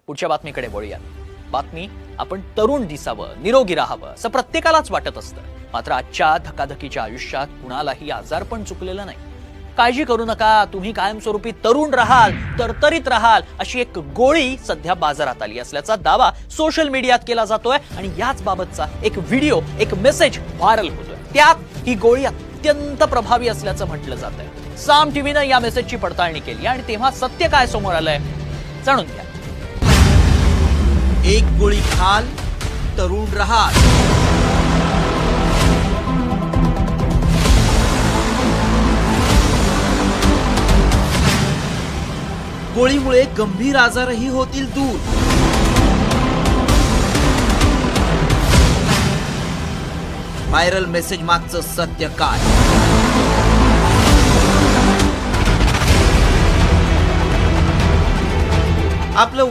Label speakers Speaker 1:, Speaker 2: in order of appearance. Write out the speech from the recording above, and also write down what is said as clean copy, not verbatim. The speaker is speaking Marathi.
Speaker 1: पुढच्या बातमीकडे वळूया। बातमी, आपण तरुण दिसावं, निरोगी राहावं असं प्रत्येकालाच वाटत असतं, मात्र आजच्या धकाधकीच्या आयुष्यात कुणालाही आजारपण चुकलेलं नाही। काळजी करू नका, तुम्ही कायमस्वरूपी तरुण राहाल, तरतरीत राहाल अशी एक गोळी सध्या बाजारात आली असल्याचा दावा सोशल मीडियात केला जातोय आणि याच बाबतचा एक व्हिडिओ, एक मेसेज व्हायरल होतोय। त्यात ही गोळी अत्यंत प्रभावी असल्याचं म्हटलं जातंय। साम टीव्हीनं या मेसेजची पडताळणी केली आणि तेव्हा सत्य काय समोर आलंय जाणून घ्या।
Speaker 2: एक गोळी खाल, तरुण राहाल। गोळीमुळे गंभीर आजारही होतील दूर। व्हायरल मेसेज मागचं सत्य काय? आपलं